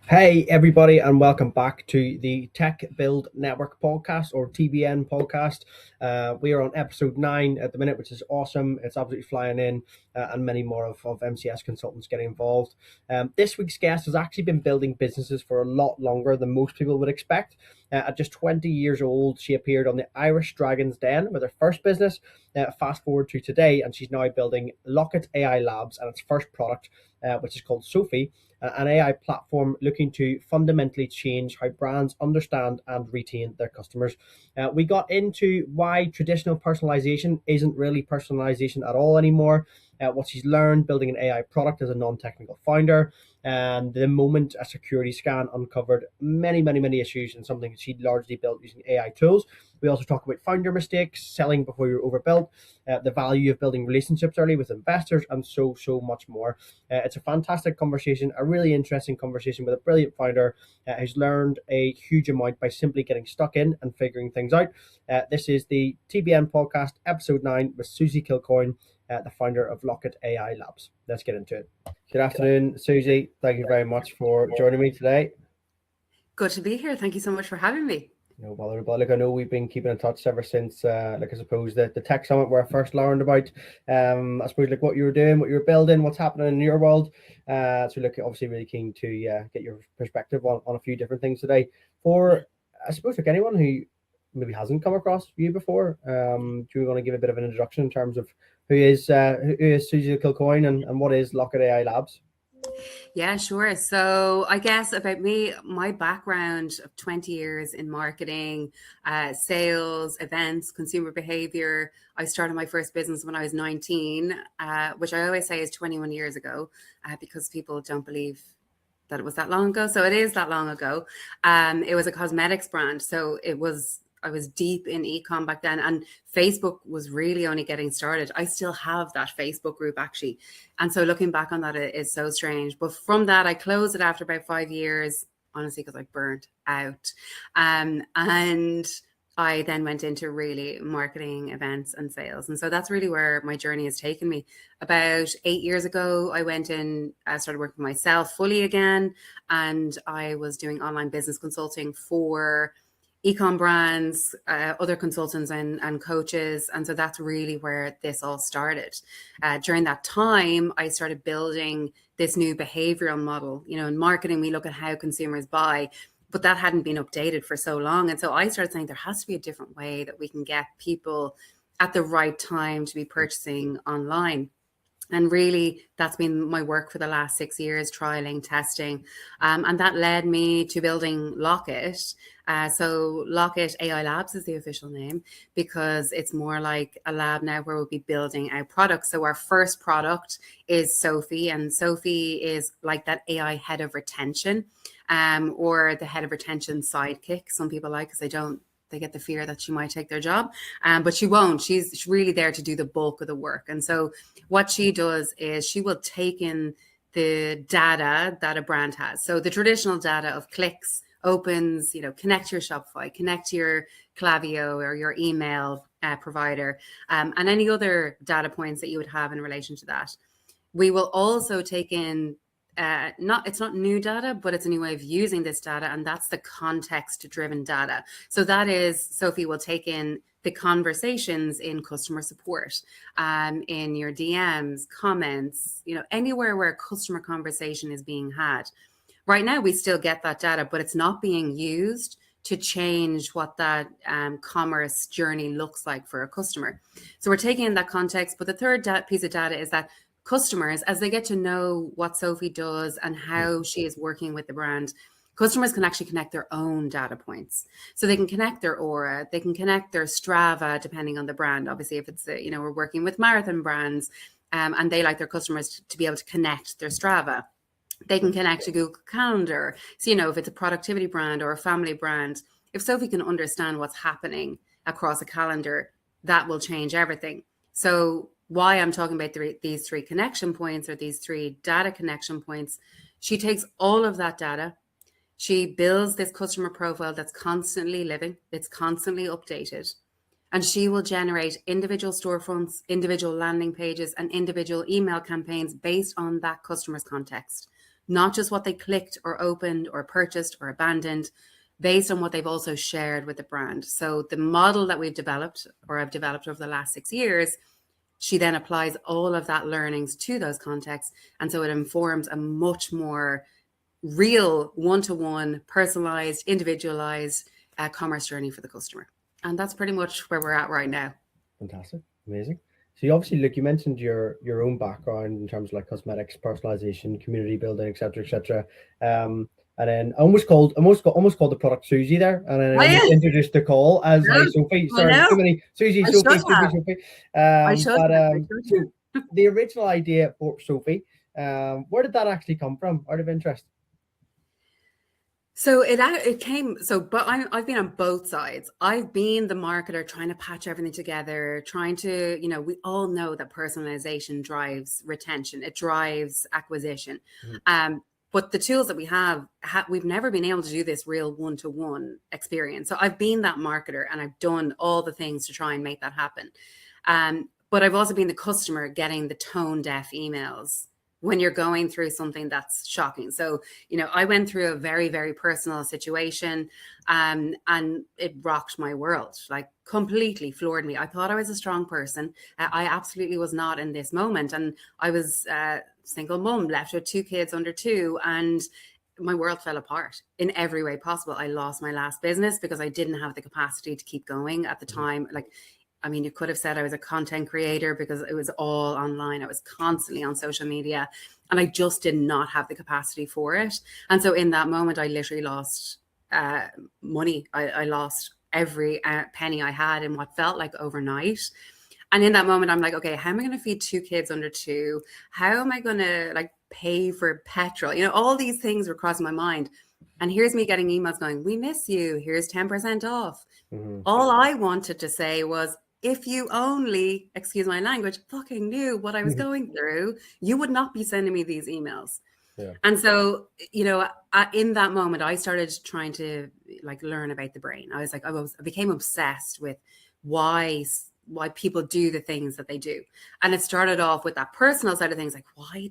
Hey, everybody, and welcome back to the Tech Build Network podcast or TBN podcast. We are on episode 9 at the minute, which is awesome. It's absolutely flying in, and many more of MCS consultants getting involved. This week's guest has actually been building businesses for a lot longer than most people would expect. At just 20 years old, she appeared on the Irish Dragon's Den with her first business. Fast forward to today, and she's now building Locket AI Labs and its first product, which is called Sophie, an AI platform looking to fundamentally change how brands understand and retain their customers. We got into why traditional personalization isn't really personalization at all anymore, what she's learned building an AI product as a non-technical founder, and the moment a security scan uncovered many issues and something she'd largely built using AI tools. We also talk about founder mistakes, selling before you're overbuilt, the value of building relationships early with investors, and so much more. It's a fantastic conversation, a really interesting conversation with a brilliant founder who's learned a huge amount by simply getting stuck in and figuring things out. This is the TBN podcast, episode 9, with Susie Kilcoyne, the founder of Locket AI Labs. Let's get into it. Good afternoon, Susie. Thank you very much for joining me today. Good to be here. Thank you so much for having me. No bother about. Like, I know we've been keeping in touch ever since, I suppose the tech summit where I first learned about, I suppose like what you were doing, what you were building, what's happening in your world. So look, obviously really keen to get your perspective on a few different things today. For I suppose like anyone who maybe hasn't come across you before, do you want to give a bit of an introduction in terms of who is Susie Kilcoyne and what is Locket AI Labs? Yeah, sure. So I guess about me, my background of 20 years in marketing, sales, events, consumer behavior. I started my first business when I was 19, which I always say is 21 years ago, because people don't believe that it was that long ago. So it is that long ago. It was a cosmetics brand. So I was deep in ecom back then, and Facebook was really only getting started. I still have that Facebook group actually. And so looking back on that, it is so strange. But from that, I closed it after about 5 years, honestly, because I burned out. And I then went into really marketing, events, and sales. And so that's really where my journey has taken me. About 8 years ago, I went in, I started working for myself fully again. And I was doing online business consulting for ecom brands, other consultants and coaches. And so that's really where this all started. During that time, I started building this new behavioral model. You know, in marketing, we look at how consumers buy, but that hadn't been updated for so long. And so I started saying there has to be a different way that we can get people at the right time to be purchasing online. And really, that's been my work for the last 6 years, trialing, testing. And that led me to building Locket. So Locket AI Labs is the official name, because it's more like a lab now where we'll be building out products. So our first product is Sophie, and Sophie is like that AI head of retention, or the head of retention sidekick. Some people like, because they get the fear that she might take their job, but she won't. She's really there to do the bulk of the work. And so what she does is she will take in the data that a brand has. So the traditional data of clicks, opens, connect your Shopify, connect your Klaviyo or your email provider, and any other data points that you would have in relation to that. We will also take in it's not new data, but it's a new way of using this data, and that's the context-driven data. So that is, Sophie will take in the conversations in customer support, in your DMs, comments, anywhere where a customer conversation is being had. Right now, we still get that data, but it's not being used to change what that commerce journey looks like for a customer. So we're taking in that context, but the third piece of data is that customers, as they get to know what Sophie does and how she is working with the brand, customers can actually connect their own data points. So they can connect their Aura, they can connect their Strava, depending on the brand. Obviously, if it's, we're working with marathon brands, and they like their customers to be able to connect their Strava. They can connect to Google Calendar. So, if it's a productivity brand or a family brand, if Sophie can understand what's happening across a calendar, that will change everything. So why I'm talking about these three connection points, or these three data connection points, she takes all of that data. She builds this customer profile that's constantly living, it's constantly updated. And she will generate individual storefronts, individual landing pages, and individual email campaigns based on that customer's context. not just what they clicked or opened or purchased or abandoned, based on what they've also shared with the brand. So the model that we've developed, or I've developed over the last 6 years, she then applies all of that learnings to those contexts. And so it informs a much more real, one-to-one, personalized, individualized commerce journey for the customer. And that's pretty much where we're at right now. Fantastic. Amazing. So you obviously, look, you mentioned your own background in terms of like cosmetics, personalization, community building, etc., etc. And then I almost called the product Susie there, and then I almost introduced the call as No, hi Sophie. I Sorry, know. too many Susie, I Sophie, should Sophie, have. Sophie. I should have. So the original idea for Sophie, where did that actually come from? Out of interest. So it came, but I've been on both sides. I've been the marketer trying to patch everything together, trying to, we all know that personalization drives retention, it drives acquisition. But the tools that we have, we've never been able to do this real one-to-one experience. So I've been that marketer and I've done all the things to try and make that happen. But I've also been the customer getting the tone deaf emails when you're going through something that's shocking. So, I went through a very, very personal situation, and it rocked my world, like completely floored me. I thought I was a strong person. I absolutely was not in this moment. And I was a single mom, left with 2 kids under 2, and my world fell apart in every way possible. I lost my last business because I didn't have the capacity to keep going at the time. You could have said I was a content creator because it was all online. I was constantly on social media and I just did not have the capacity for it. And so in that moment, I literally lost money. I lost every penny I had in what felt like overnight. And in that moment, I'm like, okay, how am I going to feed 2 kids under 2? How am I going to pay for petrol? All these things were crossing my mind. And here's me getting emails going, we miss you. Here's 10% off. All I wanted to say was, if you only, excuse my language, fucking knew what I was going through, you would not be sending me these emails. Yeah. And so, in that moment, I started trying to learn about the brain. I became obsessed with why people do the things that they do. And it started off with that personal side of things, like why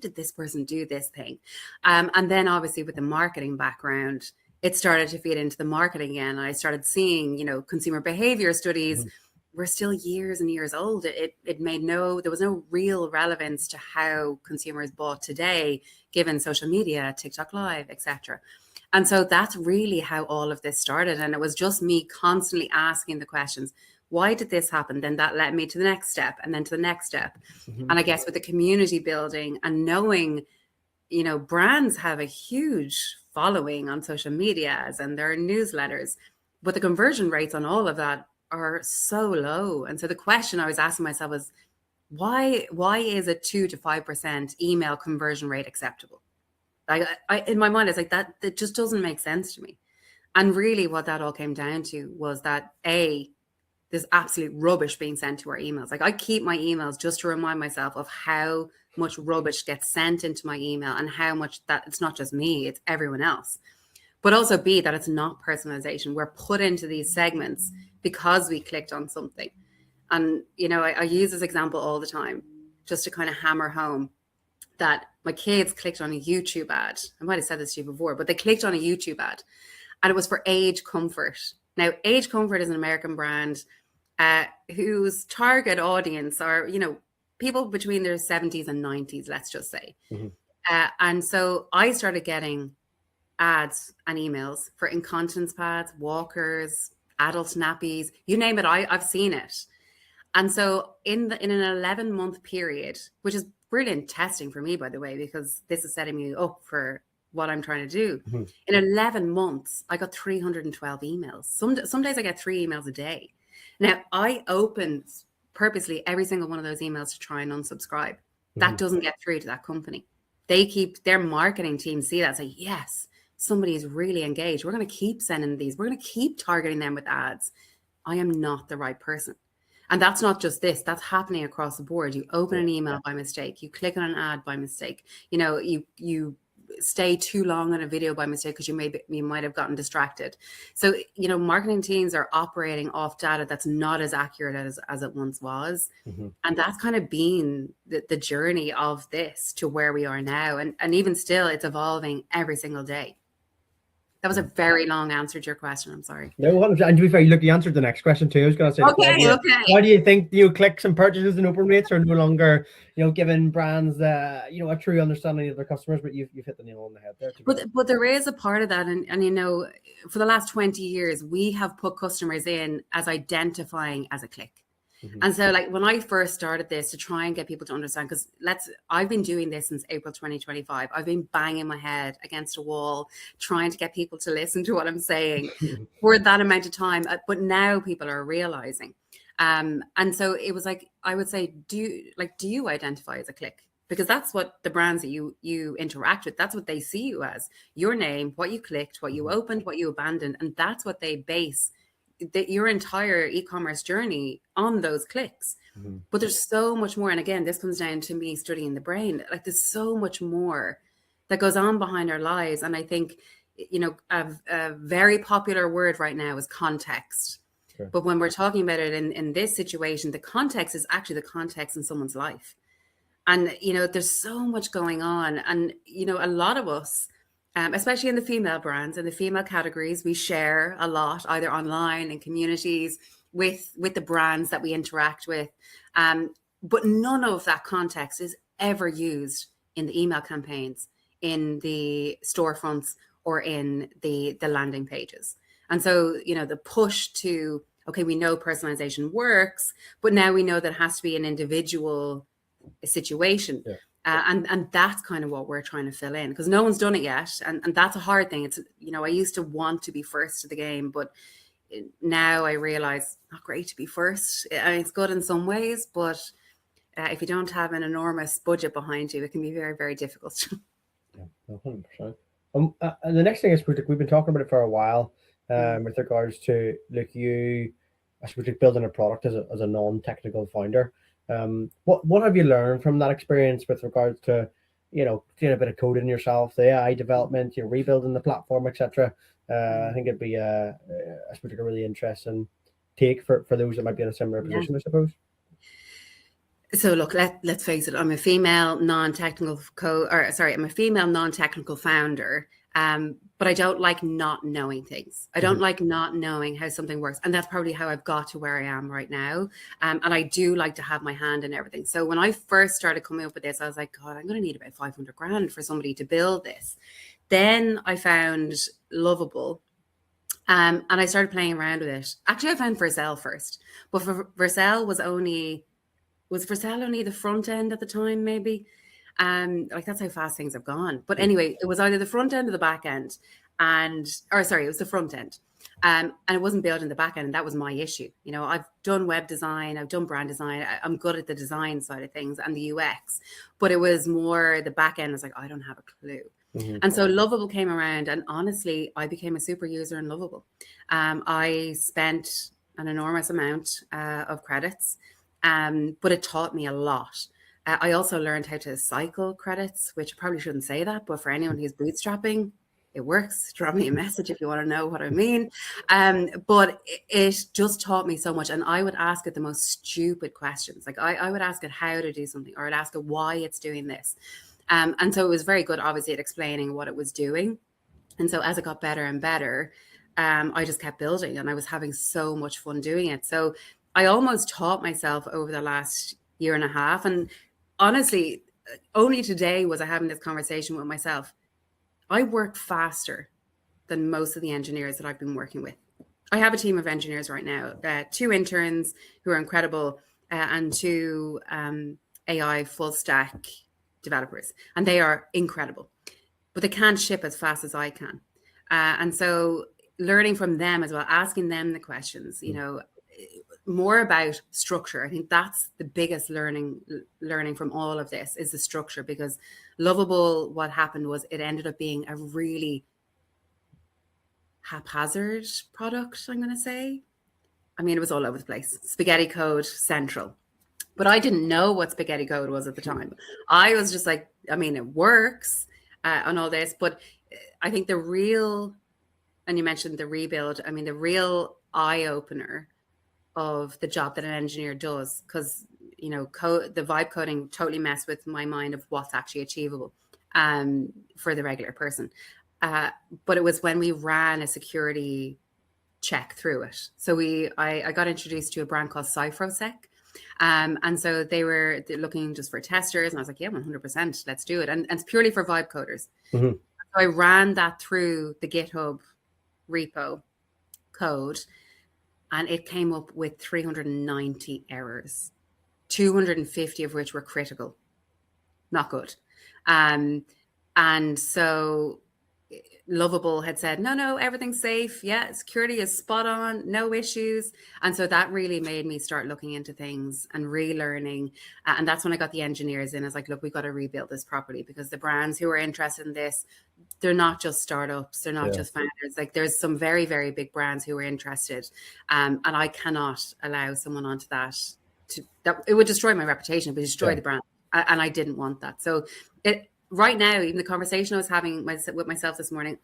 did this person do this thing? And then obviously with the marketing background, it started to feed into the marketing again. I started seeing, consumer behavior studies were still years and years old. There was no real relevance to how consumers bought today, given social media, TikTok Live, etc. And so that's really how all of this started. And it was just me constantly asking the questions, why did this happen? Then that led me to the next step and then to the next step. And I guess with the community building and knowing, brands have a huge following on social medias and there are newsletters, but the conversion rates on all of that are so low. And so the question I was asking myself was, why is a 2 to 5% email conversion rate acceptable? In my mind, it's like that just doesn't make sense to me. And really what that all came down to was that there's absolute rubbish being sent to our emails. I keep my emails just to remind myself of how much rubbish gets sent into my email and how much that it's not just me, it's everyone else. But also B, that it's not personalization. We're put into these segments because we clicked on something. And, I use this example all the time just to kind of hammer home that my kids clicked on a YouTube ad. I might have said this to you before, but they clicked on a YouTube ad and it was for Age Comfort. Now, Age Comfort is an American brand whose target audience are, people between their 70s and 90s, let's just say. And so I started getting ads and emails for incontinence pads, walkers, adult nappies, you name it, I've seen it. And so in an 11-month period, which is brilliant testing for me, by the way, because this is setting me up for what I'm trying to do. In 11 months, I got 312 emails. Some days I get 3 emails a day. Now, I opened purposely every single one of those emails to try and unsubscribe. That doesn't get through to that company. Their marketing team see that and say, yes, somebody is really engaged. We're going to keep sending these. We're going to keep targeting them with ads. I am not the right person. And that's not just this, that's happening across the board. You open an email by mistake, you click on an ad by mistake, you stay too long on a video by mistake because you might have gotten distracted. So, marketing teams are operating off data that's not as accurate as it once was. Mm-hmm. And that's kind of been the journey of this to where we are now. And even still, it's evolving every single day. That was a very long answer to your question. I'm sorry. No, and to be fair, you answered the next question too. I was going to say, Okay. Why do you think clicks and purchases and open rates are no longer giving brands a true understanding of their customers? But you've hit the nail on the head there. But there is a part of that, and for the last 20 years, we have put customers in as identifying as a click. Mm-hmm. And so, like, when I first started this to try and get people to understand, because I've been doing this since April 2025. I've been banging my head against a wall, trying to get people to listen to what I'm saying for that amount of time. But now people are realizing. And so it was like, I would say, do you identify as a click? Because that's what the brands that you interact with, that's what they see you as. Your name, what you clicked, what you opened, what you abandoned. And that's what they base your entire e-commerce journey on, those clicks. Mm-hmm. But there's so much more. And again, this comes down to me studying the brain. Like, there's so much more that goes on behind our lives. And I think, a very popular word right now is context. Sure. But when we're talking about it in this situation, the context is actually the context in someone's life. And, there's so much going on. And, a lot of us, especially in the female brands and the female categories, we share a lot, either online and communities with the brands that we interact with. But none of that context is ever used in the email campaigns, in the storefronts, or in the landing pages. And so, the push to, okay, we know personalization works, but now we know that it has to be an individual situation. Yeah. And that's kind of what we're trying to fill in, because no one's done it yet. And that's a hard thing. It's, I used to want to be first to the game, but now I realize not great to be first. It's good in some ways, but if you don't have an enormous budget behind you, it can be very, very difficult. Yeah, 100%. And the next thing is, we've been talking about it for a while, with regards to, I suppose, building a product as a non-technical founder. What have you learned from that experience with regards to, doing a bit of coding yourself, the AI development, rebuilding the platform, etc. I think it'd be a really interesting take for those that might be in a similar position, I suppose. So look, let's face it. I'm a female non-technical founder. But I don't like not knowing things. I don't like not knowing how something works. And that's probably how I've got to where I am right now. And I do like to have my hand in everything. So when I first started coming up with this, I was like, God, I'm going to need about 500 grand for somebody to build this. Then I found Lovable. And I started playing around with it. Actually, I found Vercel first. But Vercel was Vercel only the front end at the time, maybe? That's how fast things have gone. But anyway, it was either the front end or the back end. It was the front end. And it wasn't building the back end. And that was my issue. I've done web design, I've done brand design. I'm good at the design side of things and the UX, but it was more the back end. I was like, I don't have a clue. Mm-hmm. And so Lovable came around, and honestly, I became a super user in Lovable. I spent an enormous amount of credits, but it taught me a lot. I also learned how to cycle credits, which I probably shouldn't say that, but for anyone who's bootstrapping, it works. Drop me a message if you want to know what I mean. But it just taught me so much. And I would ask it the most stupid questions. Like I would ask it how to do something, or I'd ask it why it's doing this. And so it was very good, obviously, at explaining what it was doing. And so as it got better and better, I just kept building, and I was having so much fun doing it. So I almost taught myself over the last year and a half. And honestly, only today was I having this conversation with myself. I work faster than most of the engineers that I've been working with. I have a team of engineers right now, 2 interns who are incredible, and 2 AI full stack developers, and they are incredible, but they can't ship as fast as I can. And so learning from them as well, asking them the questions, more about structure. I think that's the biggest learning from all of this is the structure, because Lovable, what happened was it ended up being a really haphazard product, I'm going to say. I mean, it was all over the place. Spaghetti code central. But I didn't know what spaghetti code was at the time. I was just like, I mean, it works. on all this. But I think the real, and you mentioned the rebuild, I mean, the real eye opener of the job that an engineer does, because the vibe coding totally messed with my mind of what's actually achievable for the regular person. But it was when we ran a security check through it. So I got introduced to a brand called CypherSec. And so they were looking just for testers, and I was like, yeah, 100%, let's do it. And it's purely for vibe coders. Mm-hmm. So I ran that through the GitHub repo code, and it came up with 390 errors, 250 of which were critical, not good. And so Lovable had said, no, everything's safe. Yeah, security is spot on, no issues. And so that really made me start looking into things and relearning. And that's when I got the engineers in. I was like, look, we've got to rebuild this properly, because the brands who are interested in this, they're not just startups, they're not just founders. Like, there's some very, very big brands who are interested. And I cannot allow someone onto that it would destroy my reputation, it would destroy the brand. And I didn't want that. So right now, even the conversation I was having with myself this morning,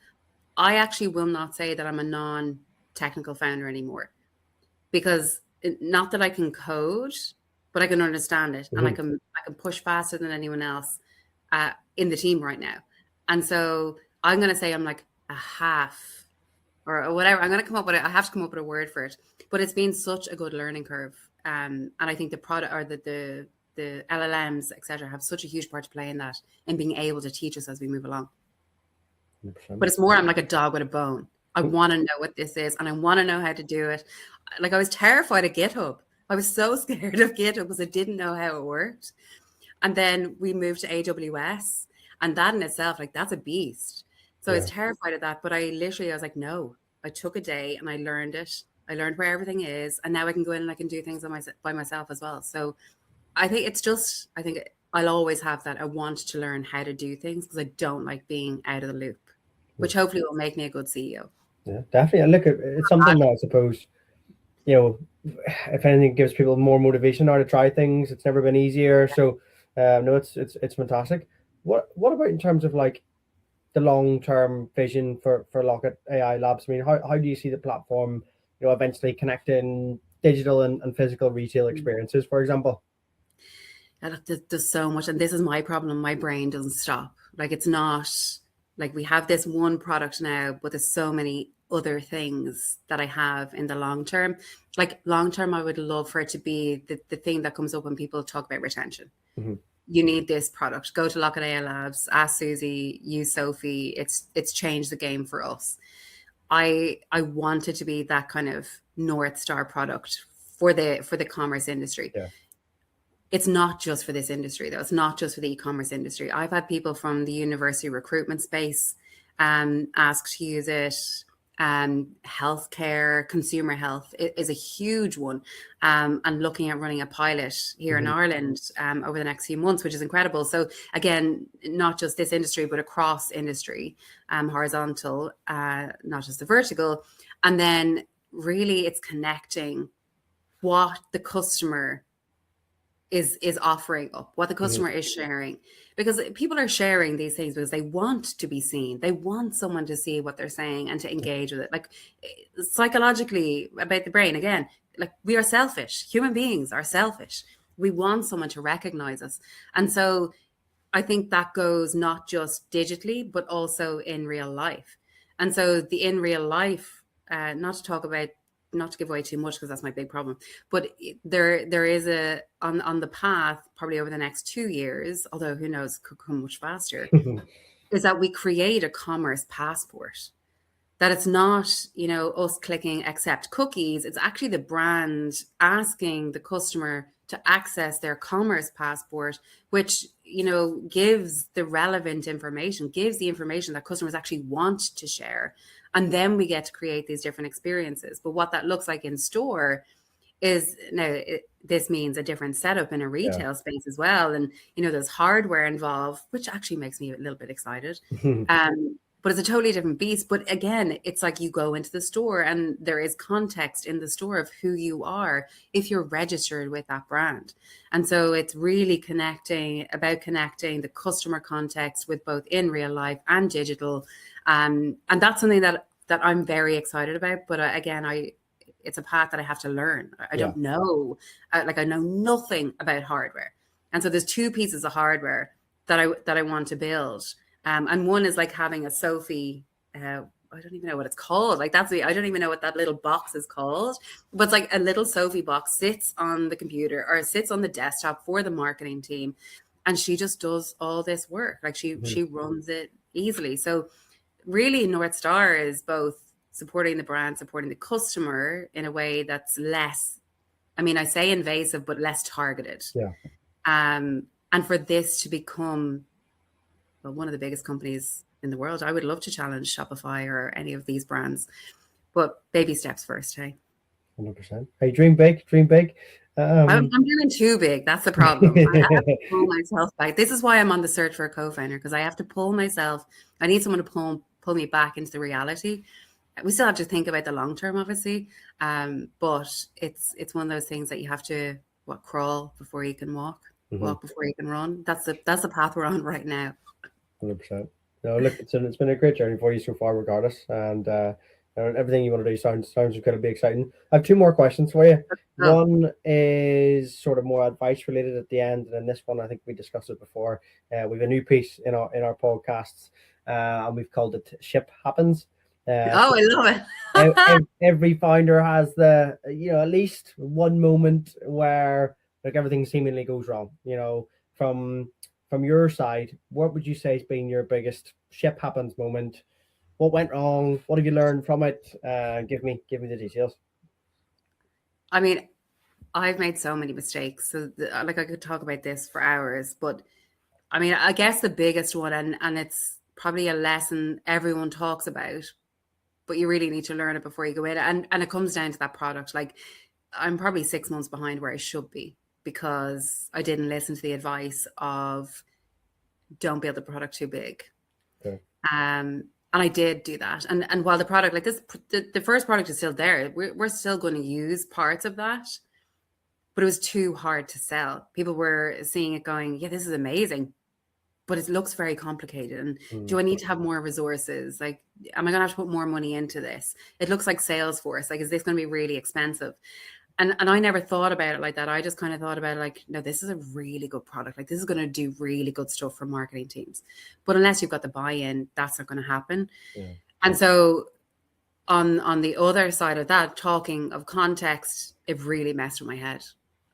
I actually will not say that I'm a non-technical founder anymore, because not that I can code, but I can understand it, and I can push faster than anyone else in the team right now. And so I'm going to say I'm like a half or whatever. I'm going to come up with it. I have to come up with a word for it, but it's been such a good learning curve. And I think the product, or the LLMs, etc., have such a huge part to play in that, and being able to teach us as we move along. 100%. But it's more, I'm like a dog with a bone. I want to know what this is, and I want to know how to do it. Like, I was terrified of GitHub. I was so scared of GitHub because I didn't know how it worked. And then we moved to AWS, and that in itself, like, that's a beast. So I was terrified of that. But I was like, no, I took a day and I learned it. I learned where everything is, and now I can go in and I can do things by myself as well. So I think I think I'll always have that. I want to learn how to do things, because I don't like being out of the loop, which hopefully will make me a good CEO. Yeah, definitely. And look, it's something that I suppose, if anything, gives people more motivation now to try things. It's never been easier. So no, it's fantastic. What about in terms of like the long-term vision for Locket AI Labs? I mean, how do you see the platform, eventually connecting digital and physical retail experiences, for example? There's so much, and this is my problem. My brain doesn't stop. Like, it's not like we have this one product now, but there's so many other things that I have in the long term. Like, long term, I would love for it to be the thing that comes up when people talk about retention. Mm-hmm. You need this product. Go to Locket AI Labs, ask Susie, use Sophie. It's changed the game for us. I want it to be that kind of North Star product for the commerce industry. Yeah. It's not just for this industry, though. It's not just for the e-commerce industry. I've had people from the university recruitment space ask to use it. Healthcare, consumer health is a huge one. And looking at running a pilot here in Ireland over the next few months, which is incredible. So again, not just this industry, but across industry, horizontal, not just the vertical. And then really it's connecting what the customer is offering up, what the customer is sharing, because people are sharing these things because they want to be seen. They want someone to see what they're saying and to engage with it. Like, psychologically, about the brain, again, like, we are selfish. Human beings are selfish. We want someone to recognize us. And so I think that goes not just digitally, but also in real life. And so the in real life, not to give away too much, because that's my big problem, but there is on the path, probably over the next 2 years, although who knows, could come much faster, is that we create a commerce passport. That it's not, us clicking accept cookies. It's actually the brand asking the customer to access their commerce passport, which, gives the relevant information, gives the information that customers actually want to share. And then we get to create these different experiences. But what that looks like in store is, this means a different setup in a retail space as well. And, there's hardware involved, which actually makes me a little bit excited. but it's a totally different beast. But again, it's like you go into the store and there is context in the store of who you are if you're registered with that brand. And so it's really connecting the customer context with both in real life and digital. And that's something that I'm very excited about. But again, it's a path that I have to learn. I don't know, I know nothing about hardware. And so there's two pieces of hardware that I want to build. And one is like having a Sophie, I don't even know what it's called. Like I don't even know what that little box is called, but it's like a little Sophie box sits on the computer or sits on the desktop for the marketing team. And she just does all this work. Like she runs it easily. So really North Star is both supporting the brand, supporting the customer in a way that's less, I mean, I say invasive, but less targeted. Yeah. And for this to become one of the biggest companies in the world, I would love to challenge Shopify or any of these brands, but baby steps first. Hey, 100%. Hey, dream big, dream big. I'm doing too big. That's the problem. I have to pull myself back. This is why I'm on the search for a co-founder, because I have to pull myself. I need someone to pull me back into the reality. We still have to think about the long term, obviously, but it's one of those things that you have to crawl before you can walk, walk before you can run. That's the path we're on right now. 100%. No, look, it's been a great journey for you so far, regardless, and everything you want to do sounds incredibly exciting. I have two more questions for you. One is sort of more advice related at the end, and then this one, I think we discussed it before. We have a new piece in our podcasts, and we've called it "Ship Happens." I love it. Every founder has at least one moment where like everything seemingly goes wrong. From your side, what would you say has been your biggest ship happens moment? What went wrong? What have you learned from it? Give me the details. I mean, I've made so many mistakes. So I could talk about this for hours, but I mean, I guess the biggest one, and it's probably a lesson everyone talks about, but you really need to learn it before you go in. And it comes down to that product. Like I'm probably 6 months behind where I should be because I didn't listen to the advice of don't build the product too big. Okay. And I did do that. And while the product like this, the first product is still there, we're still going to use parts of that, but it was too hard to sell. People were seeing it going, yeah, this is amazing, but it looks very complicated. And do I need to have more resources? Like, am I going to have to put more money into this? It looks like Salesforce. Like, is this going to be really expensive? And I never thought about it like that. I just kind of thought about it like, no, this is a really good product. Like this is going to do really good stuff for marketing teams. But unless you've got the buy-in, that's not going to happen. Yeah. And so on the other side of that, talking of context, it really messed with my head.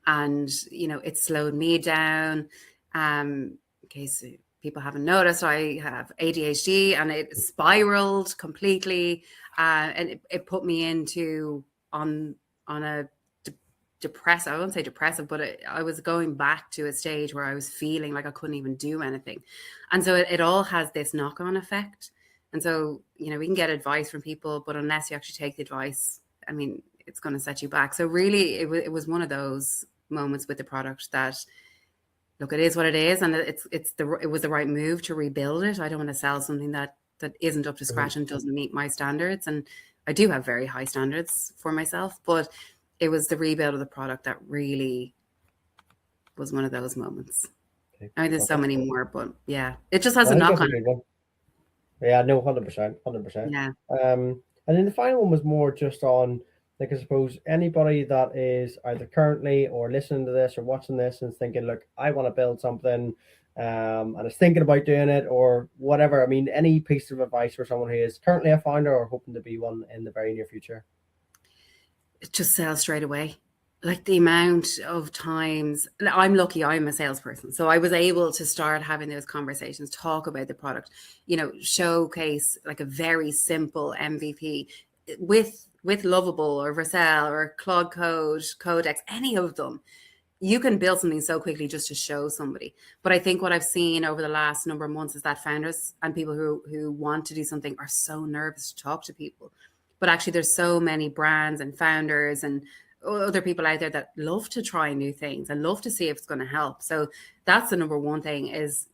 And, it slowed me down. In case people haven't noticed, I have ADHD and it spiraled completely. And it put me into on a depressive, I won't say depressive, but I was going back to a stage where I was feeling like I couldn't even do anything. And so it all has this knock-on effect. And so, we can get advice from people, but unless you actually take the advice, I mean, it's going to set you back. So really, it was one of those moments with the product that, look, it is what it is. And it was the right move to rebuild it. I don't want to sell something that isn't up to scratch and doesn't meet my standards. And I do have very high standards for myself, but it was the rebuild of the product that really was one of those moments. Okay. I mean, there's so many more, but yeah, it just has a knock on. Yeah, no, 100%. Yeah. And then the final one was more just on, like, I suppose anybody that is either currently or listening to this or watching this and thinking, look, I want to build something, and is thinking about doing it or whatever. I mean, any piece of advice for someone who is currently a founder or hoping to be one in the very near future? Just sell straight away. Like the amount of times, I'm lucky I'm a salesperson. So I was able to start having those conversations, talk about the product, showcase like a very simple MVP with Lovable or Vercel or Claude Code, Codex, any of them. You can build something so quickly just to show somebody. But I think what I've seen over the last number of months is that founders and people who want to do something are so nervous to talk to people. But actually, there's so many brands and founders and other people out there that love to try new things and love to see if it's going to help. So that's the number one thing is,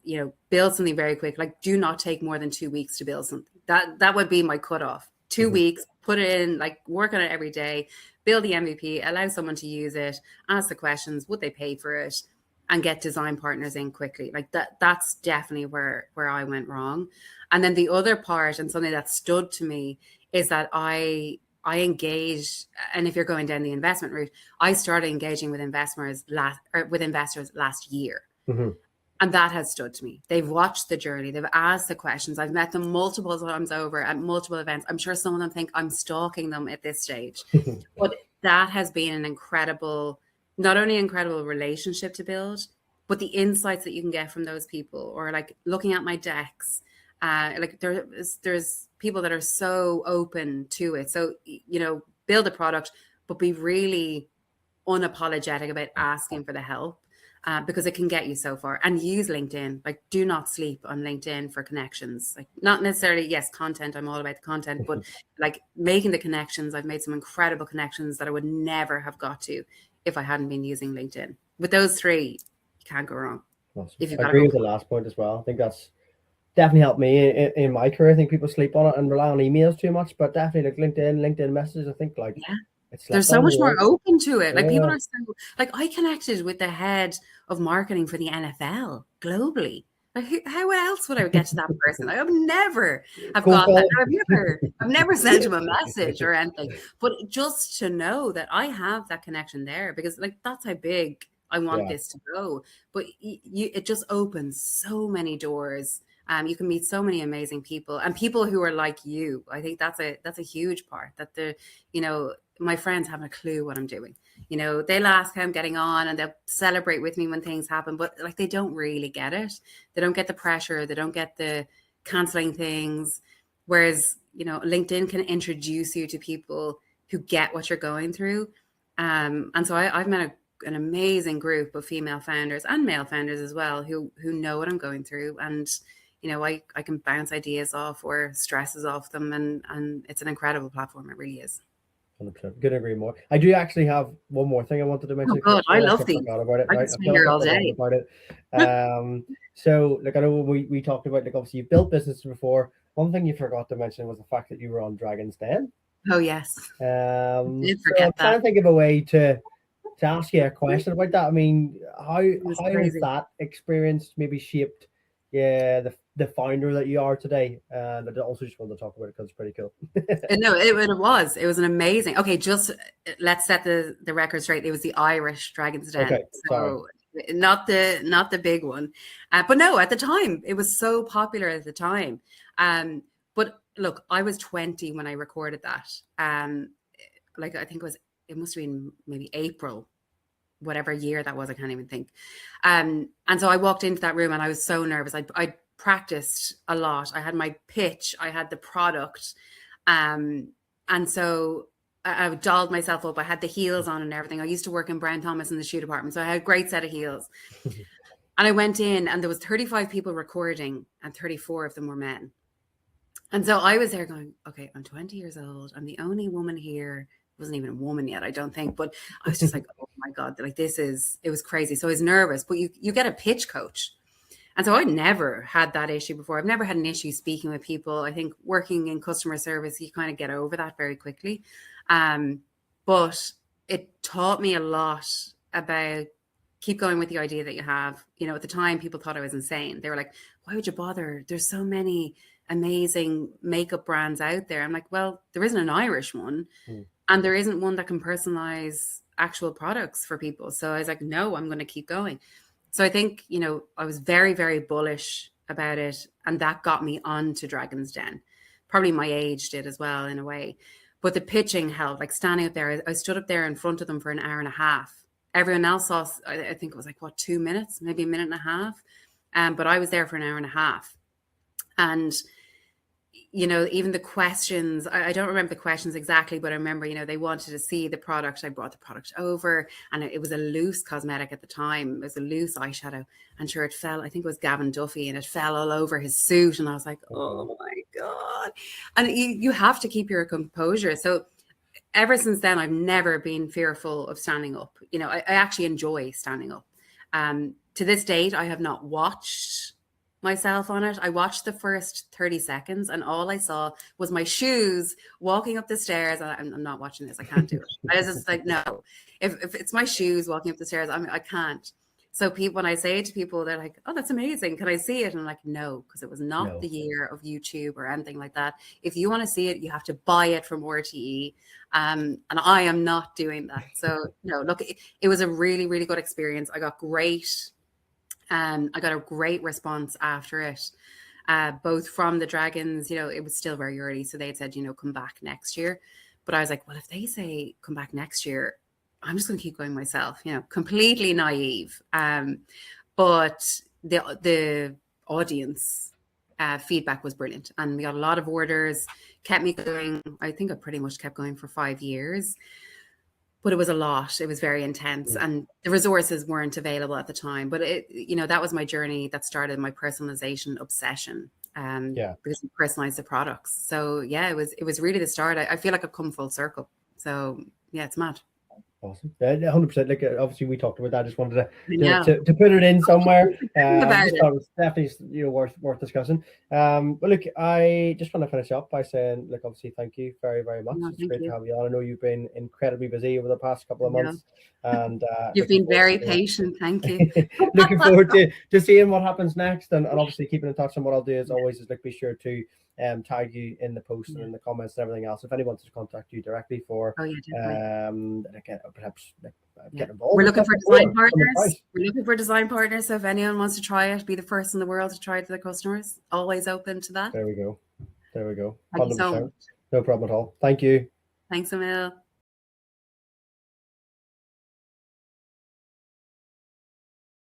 build something very quick. Like, do not take more than 2 weeks to build something. That would be my cutoff. 2 weeks, put it in, like work on it every day, build the MVP, allow someone to use it, ask the questions, would they pay for it, and get design partners in quickly. Like that's definitely where I went wrong. And then the other part, and something that stood to me, is that I engage, and if you're going down the investment route, I started engaging with investors last year. And that has stood to me. They've watched the journey. They've asked the questions. I've met them multiple times over at multiple events. I'm sure some of them think I'm stalking them at this stage. But that has been an incredible, not only incredible relationship to build, but the insights that you can get from those people, or like looking at my decks. Like there's people that are so open to it. So, build a product, but be really unapologetic about asking for the help. Because it can get you so far. And use LinkedIn. Like, do not sleep on LinkedIn for connections. Like, not necessarily, yes, content. I'm all about the content, but like making the connections. I've made some incredible connections that I would never have got to if I hadn't been using LinkedIn. With those three, you can't go wrong. Awesome. I agree with the last point as well. I think that's definitely helped me in my career. I think people sleep on it and rely on emails too much, but definitely like LinkedIn messages, I think like they're so much more open to it. Like people are so like, I connected with the head of marketing for the NFL globally. Like, how else would I get to that person? I would never have got that. I've never sent him a message or anything. But just to know that I have that connection there, because like that's how big I want this to go. But it just opens so many doors. You can meet so many amazing people, and people who are like you. I think that's a huge part, that my friends haven't a clue what I'm doing. They'll ask how I'm getting on, and they'll celebrate with me when things happen, but like they don't really get it. They don't get the pressure. They don't get the canceling things. Whereas, LinkedIn can introduce you to people who get what you're going through. And so I've met an amazing group of female founders and male founders as well who know what I'm going through. And I can bounce ideas off or stresses off them, and it's an incredible platform. It really is. 100%. Couldn't agree more. I do actually have one more thing I wanted to mention. Oh God, I love these. About it, I can stay here all day. About it. So, like, I know we talked about, like, obviously you've built businesses before. One thing you forgot to mention was the fact that you were on Dragon's Den. Oh yes. I'm trying to think of a way to ask you a question about that. I mean, how has that experience maybe shaped the founder that you are today? And I also just wanted to talk about it because it's pretty cool. No, it was an amazing. Okay, just let's set the record straight. It was the Irish Dragon's Den. Okay, so not the big one. But no, at the time it was so popular at the time. But look, I was 20 when I recorded that. Like I think it must have been maybe April, whatever year that was, I can't even think. And so I walked into that room and I was so nervous. I practiced a lot. I had my pitch, I had the product. And so I dolled myself up. I had the heels on and everything. I used to work in Brown Thomas in the shoe department, so I had a great set of heels. And I went in and there was 35 people recording and 34 of them were men. And so I was there going, okay, I'm 20 years old. I'm the only woman here. Wasn't even a woman yet, I don't think, but I was just like, oh my God, like it was crazy. So I was nervous, but you get a pitch coach. And so I never had that issue before. I've never had an issue speaking with people. I think working in customer service, you kind of get over that very quickly. But it taught me a lot about keep going with the idea that you have. At the time, people thought I was insane. They were like, why would you bother? There's so many amazing makeup brands out there. I'm like, well, there isn't an Irish one. And there isn't one that can personalize actual products for people. So I was like, no, I'm going to keep going. So I think, I was very, very bullish about it. And that got me onto Dragon's Den. Probably my age did as well, in a way. But the pitching helped, like standing up there. I stood up there in front of them for an hour and a half. Everyone else saw, I think it was like, 2 minutes, maybe a minute and a half. But I was there for an hour and a half. And even the questions, I don't remember the questions exactly, but I remember, they wanted to see the product. I brought the product over and it was a loose cosmetic at the time. It was a loose eyeshadow. And sure, it fell, I think it was Gavin Duffy, and it fell all over his suit. And I was like, oh my God. And you have to keep your composure. So ever since then, I've never been fearful of standing up. I actually enjoy standing up. To this date, I have not watched myself on it. I watched the first 30 seconds and all I saw was my shoes walking up the stairs. I'm not watching this. I can't do it. I was just like, no, if it's my shoes walking up the stairs, I can't. So people, when I say it to people, they're like, oh, that's amazing. Can I see it? And I'm like, no, because it was not the year of YouTube or anything like that. If you want to see it, you have to buy it from RTE. And I am not doing that. So no, look, it was a really, really good experience. I got I got a great response after it, both from the dragons. It was still very early. So they had said, come back next year. But I was like, well, if they say come back next year, I'm just going to keep going myself, completely naive. But the audience feedback was brilliant. And we got a lot of orders, kept me going. I think I pretty much kept going for 5 years. But it was a lot. It was very intense. And the resources weren't available at the time. But that was my journey that started my personalization obsession. Because we personalized the products. So yeah, it was really the start. I feel like I've come full circle. So yeah, it's mad. Awesome. 100%. Like obviously we talked about that. I just wanted to put it in somewhere. Just thought it was definitely worth discussing. But look, I just want to finish up by saying, look, obviously thank you very, very much. It's great to have you on. I know you've been incredibly busy over the past couple of months, and you've been very patient. Thank you. Looking forward to seeing what happens next, and obviously keeping in touch. And what I'll do is always be sure to tag you in the post and in the comments and everything else. If anyone wants to contact you directly for perhaps get involved. We're looking for design partners. We're looking for design partners. So if anyone wants to try it, be the first in the world to try it to the customers, always open to that. There we go. Thank you so much. No problem at all. Thank you. Thanks, Emil.